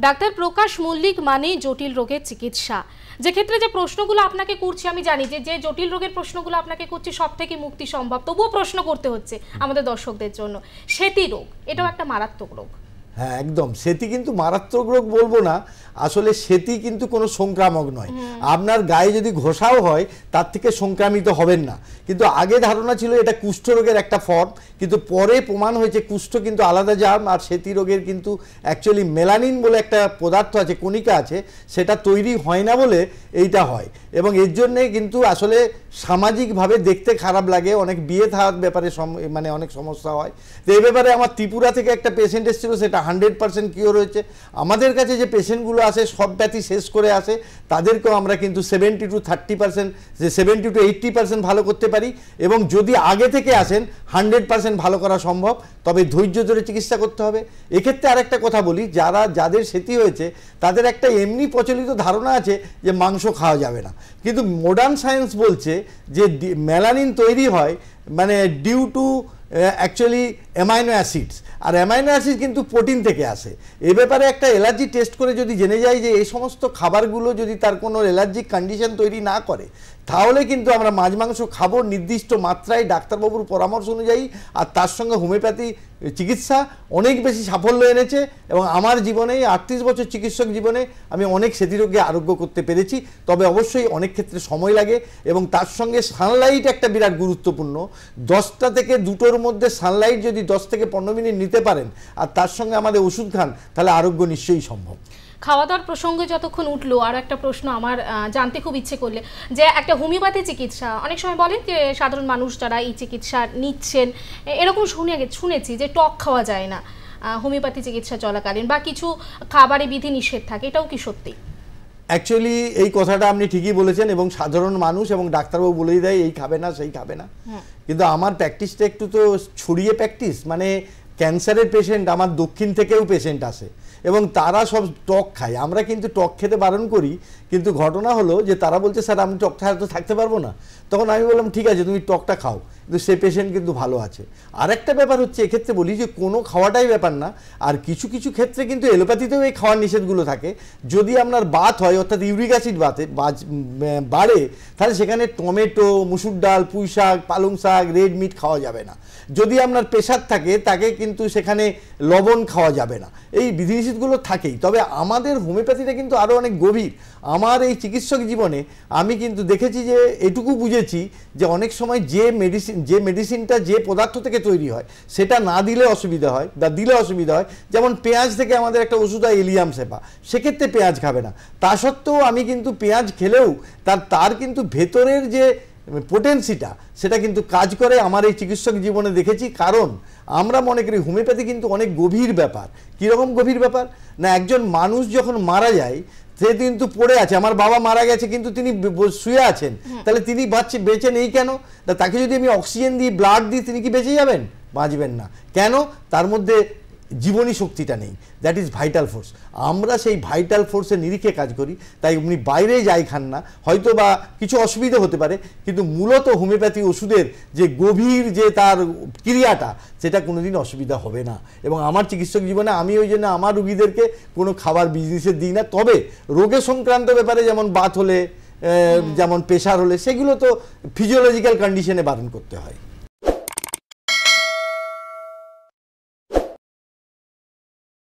Doctor প্রকাশ মল্লিক মানে জটিল রোগের চিকিৎসা। যে ক্ষেত্রে যে প্রশ্নগুলো আপনাকে করছি, আমি জানি যে জটিল রোগের প্রশ্নগুলো আপনাকে করছি সব থেকে মুক্তি সম্ভব, তবুও প্রশ্ন করতে হচ্ছে আমাদের দর্শকদের জন্য। সেতি রোগ এটাও একটা মারাত্মক রোগ। হ্যাঁ একদম, সেতি কিন্তু মারাত্মক রোগ বলবো না, আসলে সেতি কিন্তু কোনো সংক্রামক নয়। আপনার গায়ে যদি ঘষাও হয় তার থেকে সংক্রামিত হবেন না, কিন্তু আগে ধারণা ছিল এটা কুষ্ঠ রোগের একটা ফর্ম, কিন্তু পরে প্রমাণ হয়েছে কুষ্ঠ কিন্তু আলাদা জার্ম, আর সেতি রোগের কিন্তু অ্যাকচুয়ালি মেলানিন বলে একটা পদার্থ আছে, কণিকা আছে, সেটা তৈরি হয় না বলে এইটা হয়। এবং এর জন্যে কিন্তু আসলে সামাজিকভাবে দেখতে খারাপ লাগে, অনেক বিয়ে থাকার ব্যাপারে মানে অনেক সমস্যা হয়। তো এই ব্যাপারে আমার ত্রিপুরা থেকে একটা পেশেন্ট এসেছিল, সেটা 100% কিওর হয়েছে। আমাদের কাছে যে পেশেন্টগুলো আসে সব ব্যাধি শেষ করে আসে, তাদেরকেও আমরা কিন্তু 70 to 30%, যে 70 to 80% ভালো করতে পারি। এবং যদি আগে থেকে আসেন 100% ভালো করা সম্ভব, তবে ধৈর্য ধরে চিকিৎসা করতে হবে। এক্ষেত্রে আরেকটা কথা বলি, যাদের সেতি হয়েছে তাদের একটা এমনি প্রচলিত ধারণা আছে যে মাংস খাওয়া যাবে না, কিন্তু মডার্ন সায়েন্স বলছে যে মেলানিন তৈরি হয় মানে due to actually amino acids, আর অ্যামাইনো অ্যাসিড কিন্তু প্রোটিন থেকে আসে। এ ব্যাপারে একটা অ্যালার্জি টেস্ট করে যদি জেনে যায় যে এই সমস্ত খাবারগুলো যদি তার কোনো অ্যালার্জিক কন্ডিশন তৈরি না করে, তাহলে কিন্তু আমরা মাছ মাংস খাবো নির্দিষ্ট মাত্রায় ডাক্তারবাবুর পরামর্শ অনুযায়ী। আর তার সঙ্গে হোমিওপ্যাথি চিকিৎসা অনেক বেশি সাফল্য এনেছে, এবং আমার জীবনে 38 বছর চিকিৎসক জীবনে আমি অনেক সেতিরোগকে আরোগ্য করতে পেরেছি। তবে অবশ্যই অনেক ক্ষেত্রে সময় লাগে, এবং তার সঙ্গে সানলাইট একটা বিরাট গুরুত্বপূর্ণ। 10টা থেকে 2টোর মধ্যে সানলাইট যদি 10 থেকে 15 মিনিট নিতে পারেন আর তার সঙ্গে আমাদের ওষুধ খান, তাহলে আরোগ্য নিশ্চয়ই সম্ভব। খাওয়া দাওয়ার প্রসঙ্গে যতক্ষণ উঠলো, আর একটা প্রশ্ন আমার জানতে খুব ইচ্ছে করলে, যে একটা হোমিওপ্যাথি চিকিৎসা অনেক সময় বলেন যে সাধারণ মানুষ যারা এই চিকিৎসা নিচ্ছেন এরকম শুনেছি যে টক খাওয়া যায় না হোমিওপ্যাথি চিকিৎসা চলাকালীন, বা কিছু খাবারে বিধি নিষেধ থাকে, এটাও কি সত্যি? অ্যাকচুয়ালি এই কথাটা আপনি ঠিকই বলেছেন, এবং সাধারণ মানুষ এবং ডাক্তারবাবু বলেই দেয় এই খাবে না সেই খাবে না, কিন্তু আমার প্র্যাকটিসটা একটু তো ছড়িয়ে প্র্যাকটিস। মানে ক্যান্সারের পেশেন্ট আমার দক্ষিণ থেকেও পেশেন্ট আসে, এবং তারা সব টক খায়। আমরা কিন্তু টক খেতে বারণ করি, কিন্তু ঘটনা হলো যে তারা বলছে স্যার আমি টক ছাড়া তো থাকতে পারবো না। তখন আমি বললাম ঠিক আছে তুমি টকটা খাও, কিন্তু সে পেশেন্ট কিন্তু ভালো আছে। আর একটা ব্যাপার হচ্ছে এক্ষেত্রে বলি যে কোনো খাওয়াটাই ব্যাপার না, আর কিছু কিছু ক্ষেত্রে কিন্তু এলোপ্যাথিতেও এই খাওয়ার নিষেধগুলো থাকে। যদি আপনার বাত হয় অর্থাৎ ইউরিক অ্যাসিড বাড়ে, তাহলে সেখানে টমেটো, মুসুর ডাল, পুঁই শাক, পালং শাক, রেড মিট খাওয়া যাবে না। যদি আপনার প্রেশার থাকে তাকে কিন্তু সেখানে লবণ খাওয়া যাবে না। এই বিধিনিষেধগুলো থাকেই। তবে আমাদের হোমিওপ্যাথিটা কিন্তু আরও অনেক গভীর। আমার এই চিকিৎসক জীবনে আমি কিন্তু দেখেছি যে এটুকু বুঝেছি যে অনেক সময় যে মেডিসিনটা যে পদার্থ থেকে তৈরি হয় সেটা না দিলে অসুবিধা হয়, বা দিলে অসুবিধা হয়। যেমন পেঁয়াজ থেকে আমাদের একটা ওষুধ হয় এলিয়াম সেপা, সেক্ষেত্রে পেঁয়াজ খাবে না। তা সত্ত্বেও আমি কিন্তু পেঁয়াজ খেলেও তার কিন্তু ভেতরের যে পোটেন্সিটা সেটা কিন্তু কাজ করে আমার এই চিকিৎসক জীবনে দেখেছি। কারণ আমরা মনে করি হোমিওপ্যাথি কিন্তু অনেক গভীর ব্যাপার। কীরকম গভীর ব্যাপার না, একজন মানুষ যখন মারা যায় সে কিন্তু পড়ে আছে, আমার বাবা মারা গেছে কিন্তু তিনি শুয়ে আছেন, তাহলে তিনি বেঁচে নেই কেন? তাকে যদি আমি অক্সিজেন দিই, ব্লাড দিই, তিনি কি বেঁচে যাবেন? বাঁচবেন না। কেন? তার মধ্যে জীবনী শক্তিটা নেই, দ্যাট ইজ ভাইটাল ফোর্স। আমরা সেই ভাইটাল ফোর্সের নিরিখে কাজ করি, তাই উনি বাইরে যাই খান না, হয়তো বা কিছু অসুবিধা হতে পারে, কিন্তু মূলত হোমিওপ্যাথি ওষুধের যে গভীর যে তার ক্রিয়াটা সেটা কোনোদিন অসুবিধা হবে না। এবং আমার চিকিৎসক জীবনে আমি ওই জন্য আমার রুগীদেরকে কোনো খাবার বিজনেসে দিই না। তবে রোগে সংক্রান্ত ব্যাপারে যেমন বাত হলে, যেমন প্রেশার হলে, সেগুলো তো ফিজিওলজিক্যাল কন্ডিশনে বারণ করতে হয়।